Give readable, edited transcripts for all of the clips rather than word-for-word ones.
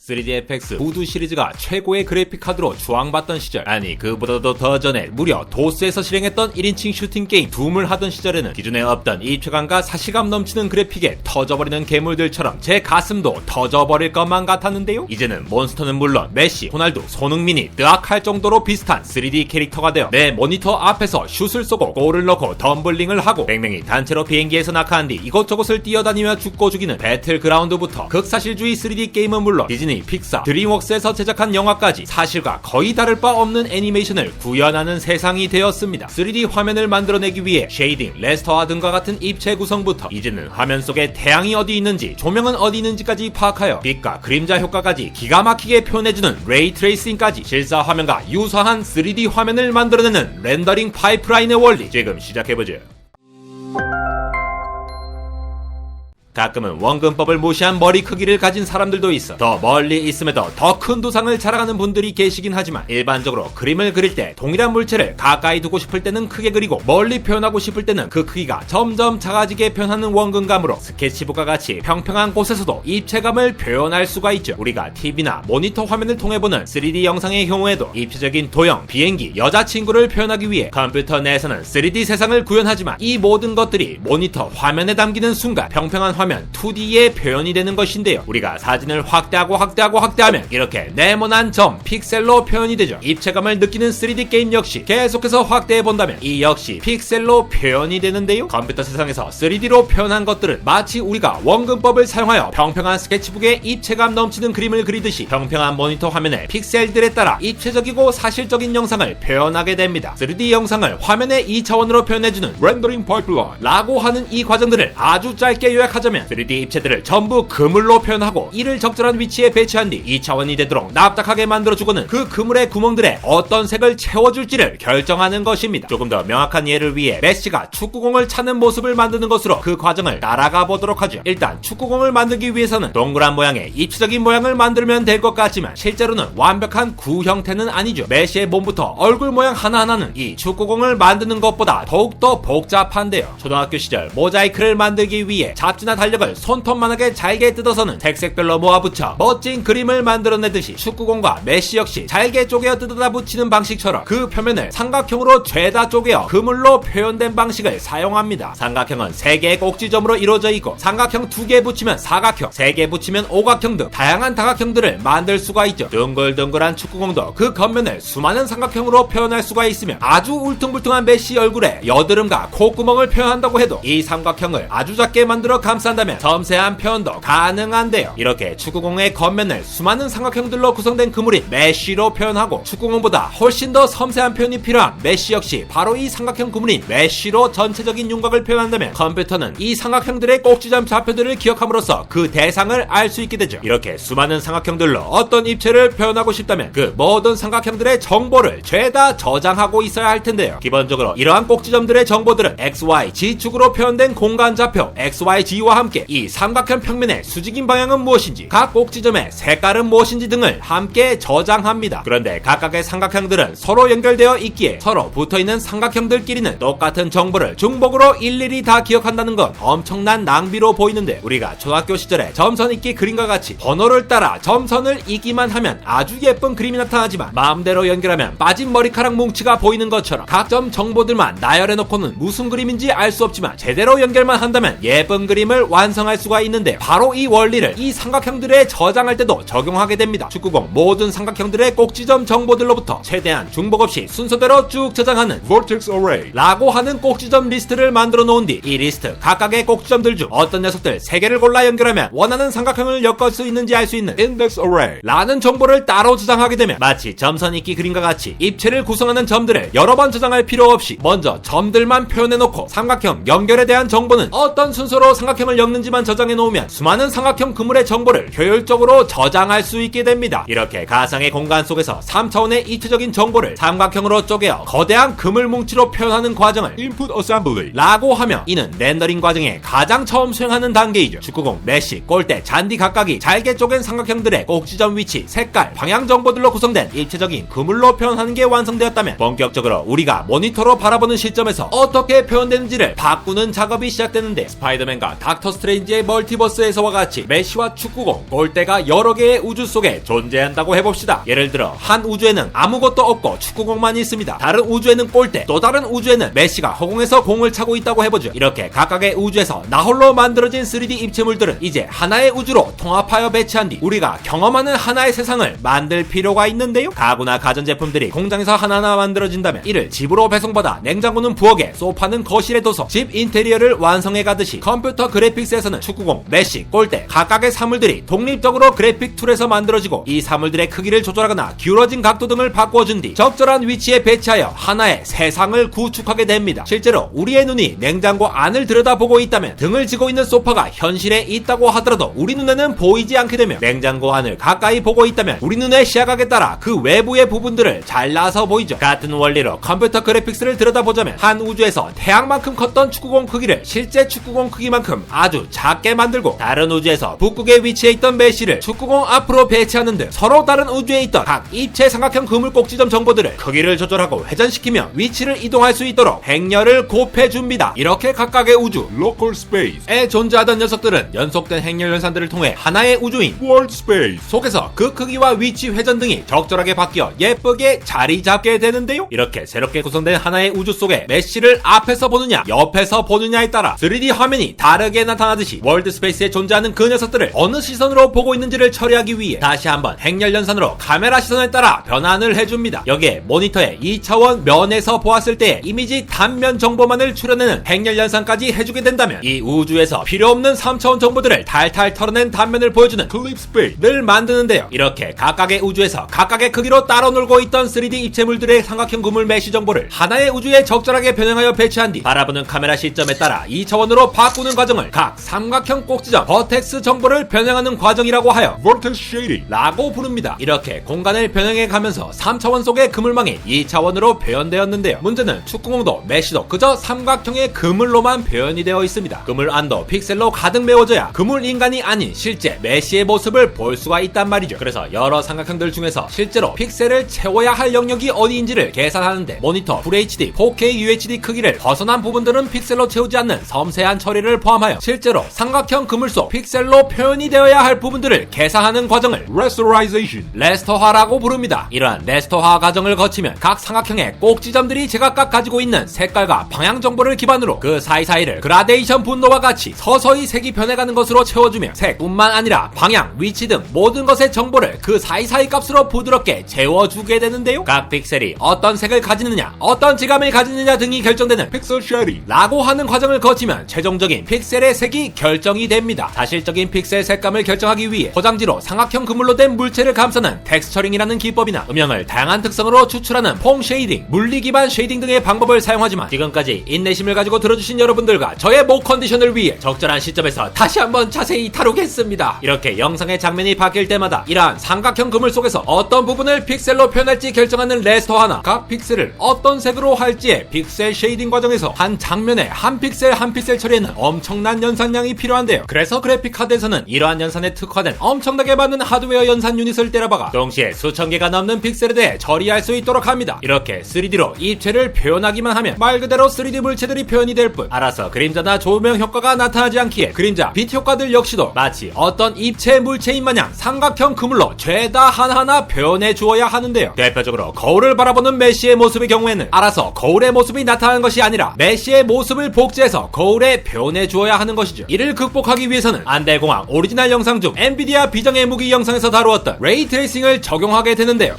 3DFX voodoo 시리즈가 최고의 그래픽 카드로 주앙받던 시절, 아니 그보다도 더 전에 무려 도스에서 실행했던 1인칭 슈팅 게임 둠을 하던 시절에는 기존에 없던 입체감과 사실감 넘치는 그래픽에 터져버리는 괴물들처럼 제 가슴도 터져버릴 것만 같았는데요. 이제는 몬스터는 물론 메시, 호날두, 손흥민이 뜨악할 정도로 비슷한 3D 캐릭터가 되어 내 모니터 앞에서 슛을 쏘고 골을 넣고 덤블링을 하고 맹맹이 단체로 비행기에서 낙하한 뒤 이곳저곳을 뛰어다니며 죽고 죽이는 배틀그라운드부터 극사실주의 3D 게임은 물론 디즈니, 픽사, 드림웍스에서 제작한 영화까지 사실과 거의 다를 바 없는 애니메이션을 구현하는 세상이 되었습니다. 3D 화면을 만들어내기 위해 쉐이딩, 레스터화 등과 같은 입체 구성부터 이제는 화면 속에 태양이 어디 있는지, 조명은 어디 있는지까지 파악하여 빛과 그림자 효과까지 기가 막히게 표현해주는 레이 트레이싱까지 실사 화면과 유사한 3D 화면을 만들어내는 렌더링 파이프라인의 원리, 지금 시작해보죠. 가끔은 원근법을 무시한 머리 크기를 가진 사람들도 있어 더 멀리 있음에도 더 큰 두상을 자랑하는 분들이 계시긴 하지만, 일반적으로 그림을 그릴 때 동일한 물체를 가까이 두고 싶을 때는 크게 그리고 멀리 표현하고 싶을 때는 그 크기가 점점 작아지게 표현하는 원근감으로 스케치북과 같이 평평한 곳에서도 입체감을 표현할 수가 있죠. 우리가 TV나 모니터 화면을 통해 보는 3D 영상의 경우에도 입체적인 도형, 비행기, 여자친구를 표현하기 위해 컴퓨터 내에서는 3D 세상을 구현하지만, 이 모든 것들이 모니터 화면에 담기는 순간 평평한 화면 2D의 표현이 되는 것인데요. 우리가 사진을 확대하면 이렇게 네모난 점, 픽셀로 표현이 되죠. 입체감을 느끼는 3D 게임 역시 계속해서 확대해본다면 이 역시 픽셀로 표현이 되는데요. 컴퓨터 세상에서 3D로 표현한 것들은 마치 우리가 원근법을 사용하여 평평한 스케치북에 입체감 넘치는 그림을 그리듯이 평평한 모니터 화면에 픽셀들에 따라 입체적이고 사실적인 영상을 표현하게 됩니다. 3D 영상을 화면의 2차원으로 표현해주는 렌더링 파이프라인 라고 하는 이 과정들을 아주 짧게 요약하자면, 3D 입체들을 전부 그물로 표현하고 이를 적절한 위치에 배치한 뒤 2차원이 되도록 납작하게 만들어주고는 그 그물의 구멍들에 어떤 색을 채워줄지를 결정하는 것입니다. 조금 더 명확한 예를 위해 메시가 축구공을 차는 모습을 만드는 것으로 그 과정을 따라가 보도록 하죠. 일단 축구공을 만들기 위해서는 동그란 모양의 입체적인 모양을 만들면 될 것 같지만 실제로는 완벽한 구 형태는 아니죠. 메시의 몸부터 얼굴 모양 하나하나는 이 축구공을 만드는 것보다 더욱더 복잡한데요. 초등학교 시절 모자이크를 만들기 위해 잡지나 달력을 손톱만하게 잘게 뜯어서는 색색별로 모아붙여 멋진 그림을 만들어내듯이 축구공과 메시 역시 잘게 쪼개어 뜯어다 붙이는 방식처럼 그 표면을 삼각형으로 죄다 쪼개어 그물로 표현된 방식을 사용합니다. 삼각형은 3개의 꼭지점으로 이루어져 있고, 삼각형 2개 붙이면 사각형, 3개 붙이면 오각형 등 다양한 다각형들을 만들 수가 있죠. 둥글둥글한 축구공도 그 겉면을 수많은 삼각형으로 표현할 수가 있으며, 아주 울퉁불퉁한 메시 얼굴에 여드름과 콧구멍을 표현한다고 해도 이 삼각형을 아주 작게 만들어 감싼다면 섬세한 표현도 가능한데요. 이렇게 축구공의 겉면을 수많은 삼각형들로 구성된 그물인 메쉬로 표현하고, 축구공보다 훨씬 더 섬세한 표현이 필요한 메쉬 역시 바로 이 삼각형 그물인 메쉬로 전체적인 윤곽을 표현한다면, 컴퓨터는 이 삼각형들의 꼭지점 좌표들을 기억함으로써 그 대상을 알 수 있게 되죠. 이렇게 수많은 삼각형들로 어떤 입체를 표현하고 싶다면 그 모든 삼각형들의 정보를 죄다 저장하고 있어야 할 텐데요. 기본적으로 이러한 꼭지점들의 정보들은 XY, G축으로 표현된 공간 좌표 XYG와 함께 이 삼각형 평면의 수직인 방향은 무엇인지, 각 꼭지점의 색깔은 무엇인지 등을 함께 저장합니다. 그런데 각각의 삼각형들은 서로 연결되어 있기에 서로 붙어있는 삼각형들끼리는 똑같은 정보를 중복으로 일일이 다 기억한다는 건 엄청난 낭비로 보이는데, 우리가 초등학교 시절에 점선 읽기 그림과 같이 번호를 따라 점선을 읽기만 하면 아주 예쁜 그림이 나타나지만, 마음대로 연결하면 빠진 머리카락 뭉치가 보이는 것처럼 각 점 정보들만 나열해놓고는 무슨 그림인지 알 수 없지만 제대로 연결만 한다면 예쁜 그림을 완성할 수가 있는데, 바로 이 원리를 이 삼각형들에 저장할 때도 적용하게 됩니다. 축구공 모든 삼각형들의 꼭지점 정보들로부터 최대한 중복 없이 순서대로 쭉 저장하는 Vertex Array 라고 하는 꼭지점 리스트를 만들어 놓은 뒤 이 리스트 각각의 꼭지점들 중 어떤 녀석들 3개를 골라 연결하면 원하는 삼각형을 엮을 수 있는지 알 수 있는 Index Array 라는 정보를 따로 저장하게 되면, 마치 점선 읽기 그림과 같이 입체를 구성하는 점들을 여러 번 저장할 필요 없이 먼저 점들만 표현해놓고 삼각형 연결에 대한 정보는 어떤 순서로 삼각형을 엮는지만 저장해 놓으면 수많은 삼각형 그물의 정보를 효율적으로 저장할 수 있게 됩니다. 이렇게 가상의 공간 속에서 3차원의 입체적인 정보를 삼각형으로 쪼개어 거대한 그물 뭉치로 표현하는 과정을 Input Assembly 라고 하며, 이는 렌더링 과정에 가장 처음 수행하는 단계이죠. 축구공, 메시, 골대, 잔디 각각이 잘게 쪼갠 삼각형들의 꼭지점 위치, 색깔, 방향 정보들로 구성된 입체적인 그물로 표현하는 게 완성되었다면, 본격적으로 우리가 모니터로 바라보는 시점에서 어떻게 표현되는지를 바꾸는 작업이 시작되는데, 스파이더맨과 닥터 닥터 스트레인지의 멀티버스에서와 같이 메시와 축구공, 골대가 여러 개의 우주 속에 존재한다고 해봅시다. 예를 들어 한 우주에는 아무것도 없고 축구공만 있습니다. 다른 우주에는 골대, 또 다른 우주에는 메시가 허공에서 공을 차고 있다고 해보죠. 이렇게 각각의 우주에서 나홀로 만들어진 3D 입체물들은 이제 하나의 우주로 통합하여 배치한 뒤 우리가 경험하는 하나의 세상을 만들 필요가 있는데요. 가구나 가전제품들이 공장에서 하나하나 만들어진다면 이를 집으로 배송받아 냉장고는 부엌에, 소파는 거실에 둬서 집 인테리어를 완성해 가듯이 컴퓨터 그래픽스에서는 축구공, 메시, 골대 각각의 사물들이 독립적으로 그래픽 툴에서 만들어지고 이 사물들의 크기를 조절하거나 기울어진 각도 등을 바꿔준 뒤 적절한 위치에 배치하여 하나의 세상을 구축하게 됩니다. 실제로 우리의 눈이 냉장고 안을 들여다보고 있다면 등을 지고 있는 소파가 현실에 있다고 하더라도 우리 눈에는 보이지 않게 되며 냉장고 안을 가까이 보고 있다면 우리 눈의 시야각에 따라 그 외부의 부분들을 잘라서 보이죠. 같은 원리로 컴퓨터 그래픽스를 들여다보자면 한 우주에서 태양만큼 컸던 축구공 크기를 실제 축구공 크기만큼 아주 작게 만들고 다른 우주에서 북극에 위치해 있던 메시를 축구공 앞으로 배치하는 등 서로 다른 우주에 있던 각 입체 삼각형 그물 꼭지점 정보들을 크기를 조절하고 회전시키며 위치를 이동할 수 있도록 행렬을 곱해줍니다. 이렇게 각각의 우주 local space에 존재하던 녀석들은 연속된 행렬 연산들을 통해 하나의 우주인 world space 속에서 그 크기와 위치 회전 등이 적절하게 바뀌어 예쁘게 자리 잡게 되는데요. 이렇게 새롭게 구성된 하나의 우주 속에 메시를 앞에서 보느냐 옆에서 보느냐에 따라 3D 화면이 다르게 나타나듯이 월드 스페이스에 존재하는 그 녀석들을 어느 시선으로 보고 있는지를 처리하기 위해 다시 한번 행렬 연산으로 카메라 시선에 따라 변환을 해줍니다. 여기에 모니터에 2차원 면에서 보았을 때 이미지 단면 정보만을 출현하는 행렬 연산까지 해주게 된다면 이 우주에서 필요없는 3차원 정보들을 탈탈 털어낸 단면을 보여주는 clip space 를 만드는데요. 이렇게 각각의 우주에서 각각의 크기로 따로 놀고 있던 3D 입체물들의 삼각형 그물 메시 정보를 하나의 우주에 적절하게 변형하여 배치한 뒤 바라보는 카메라 시점에 따라 2차원으로 바꾸는 과정을 각 삼각형 꼭지점 버텍스 정보를 변형하는 과정이라고 하여 vortex shading 라고 부릅니다. 이렇게 공간을 변형해 가면서 3차원 속의 그물망이 2차원으로 표현되었는데요. 문제는 축구공도 메시도 그저 삼각형의 그물로만 표현이 되어 있습니다. 그물 안도 픽셀로 가득 메워져야 그물 인간이 아닌 실제 메시의 모습을 볼 수가 있단 말이죠. 그래서 여러 삼각형들 중에서 실제로 픽셀을 채워야 할 영역이 어디인지를 계산하는데 모니터, FHD, 4K UHD 크기를 벗어난 부분들은 픽셀로 채우지 않는 섬세한 처리를 포함하여 실제로 삼각형 그물 속 픽셀로 표현이 되어야 할 부분들을 계산하는 과정을 rasterization 레스터화라고 부릅니다. 이러한 레스터화 과정을 거치면 각 삼각형의 꼭지점들이 제각각 가지고 있는 색깔과 방향 정보를 기반으로 그 사이사이를 그라데이션 분노와 같이 서서히 색이 변해가는 것으로 채워주며 색뿐만 아니라 방향, 위치 등 모든 것의 정보를 그 사이사이 값으로 부드럽게 채워주게 되는데요. 각 픽셀이 어떤 색을 가지느냐, 어떤 질감을 가지느냐 등이 결정되는 pixel shading 라고 하는 과정을 거치면 최종적인 픽셀의 색이 결정이 됩니다. 사실적인 픽셀 색감을 결정하기 위해 포장지로 삼각형 그물로 된 물체를 감싸는 텍스처링이라는 기법이나 음영을 다양한 특성으로 추출하는 폼 쉐이딩, 물리 기반 쉐이딩 등의 방법을 사용하지만 지금까지 인내심을 가지고 들어주신 여러분들과 저의 목 컨디션을 위해 적절한 시점에서 다시 한번 자세히 다루겠습니다. 이렇게 영상의 장면이 바뀔 때마다 이러한 삼각형 그물 속에서 어떤 부분을 픽셀로 표현할지 결정하는 레스터화나 각 픽셀을 어떤 색으로 할지의 픽셀 쉐이딩 과정에서 한 장면에 한 픽셀 한 픽셀 처리에는 엄청난 연산량이 필요한데요. 그래서 그래픽 카드에서는 이러한 연산에 특화된 엄청나게 많은 하드웨어 연산 유닛을 때려박아 동시에 수천 개가 넘는 픽셀에 대해 처리할 수 있도록 합니다. 이렇게 3D로 입체를 표현하기만 하면 말 그대로 3D 물체들이 표현이 될 뿐 알아서 그림자나 조명 효과가 나타나지 않기에 그림자, 빛 효과들 역시도 마치 어떤 입체 물체인 마냥 삼각형 그물로 죄다 하나하나 표현해 주어야 하는데요. 대표적으로 거울을 바라보는 메시의 모습의 경우에는 알아서 거울의 모습이 나타나는 것이 아니라 메시의 모습을 복제해서 거울에 표현해 주어야 하는 것이죠. 이를 극복하기 위해서는 안달공학 오리지널 영상 중 엔비디아 비정의 무기 영상에서 다루었던 레이 트레이싱을 적용하게 되는데요.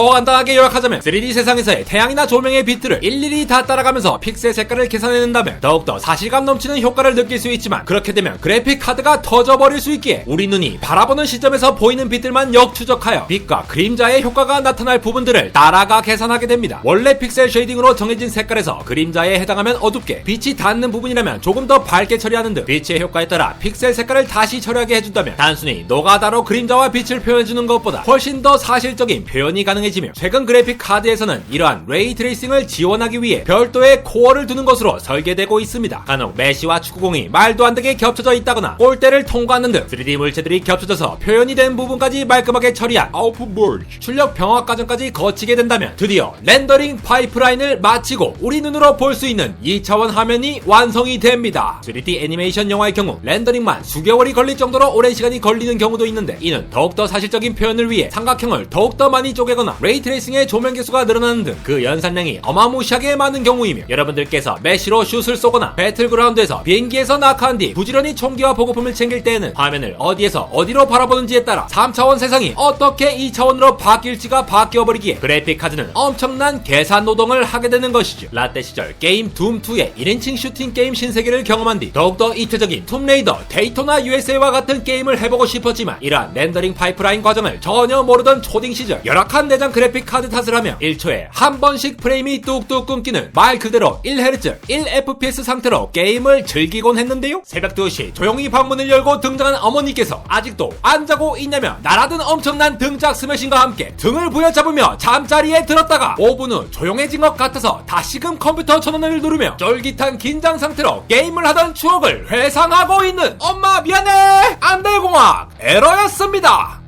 간단하게 요약하자면 3D 세상에서의 태양이나 조명의 비트를 일일이 다 따라가면서 픽셀 색깔을 계산해낸다면 더욱더 사실감 넘치는 효과를 느낄 수 있지만 그렇게 되면 그래픽 카드가 터져버릴 수 있기에 우리 눈이 바라보는 시점에서 보이는 빛들만 역추적하여 빛과 그림자의 효과가 나타날 부분들을 따라가 계산하게 됩니다. 원래 픽셀 쉐이딩으로 정해진 색깔에서 그림자에 해당하면 어둡게, 빛이 닿는 부분이라면 조금 더 밝게 처리하는 등 빛의 효과에 따라 픽셀 색깔을 다시 처리하게 해준다면 단순히 노가다로 그림자와 빛을 표현해주는 것보다 훨씬 더 사실적인 표현이 가능해지며 최근 그래픽 카드에서는 이러한 레이 트레이싱을 지원하기 위해 별도의 코어를 두는 것으로 설계되고 있습니다. 간혹 메시와 축구공이 말도 안 되게 겹쳐져 있다거나 골대를 통과하는 등 3D 물체들이 겹쳐져서 표현이 된 부분까지 말끔하게 처리한 output merge 출력 병합 과정까지 거치게 된다면 드디어 렌더링 파이프라인을 마치고 우리 눈으로 볼 수 있는 2차원 화면이 완성이 됩니다. 3D 애니메이션 애니메이션 영화의 경우 렌더링만 수개월이 걸릴 정도로 오랜 시간이 걸리는 경우도 있는데, 이는 더욱더 사실적인 표현을 위해 삼각형을 더욱더 많이 쪼개거나 레이트레이싱의 조명 개수가 늘어나는 등 그 연산량이 어마무시하게 많은 경우이며, 여러분들께서 메시로 슛을 쏘거나 배틀그라운드에서 비행기에서 낙하한 뒤 부지런히 총기와 보급품을 챙길 때에는 화면을 어디에서 어디로 바라보는지에 따라 3차원 세상이 어떻게 2차원으로 바뀔지가 바뀌어버리기에 그래픽 카드는 엄청난 계산 노동을 하게 되는 것이죠. 라떼 시절 게임 둠2의 1인칭 슈팅 게임 신세계를 경험한 뒤 더욱더 입체적인 툼레이더, 데이토나 USA와 같은 게임을 해보고 싶었지만, 이러한 렌더링 파이프라인 과정을 전혀 모르던 초딩 시절 열악한 내장 그래픽 카드 탓을 하며 1초에 한 번씩 프레임이 뚝뚝 끊기는 말 그대로 1Hz, 1FPS 상태로 게임을 즐기곤 했는데요. 새벽 2시 조용히 방문을 열고 등장한 어머니께서 아직도 안 자고 있냐며 날아든 엄청난 등짝 스매싱과 함께 등을 부여잡으며 잠자리에 들었다가 5분 후 조용해진 것 같아서 다시금 컴퓨터 전원을 누르며 쫄깃한 긴장 상태로 게임을 하던 추억을 회상하고 있는 엄마 미안해 안돼공학 에러였습니다.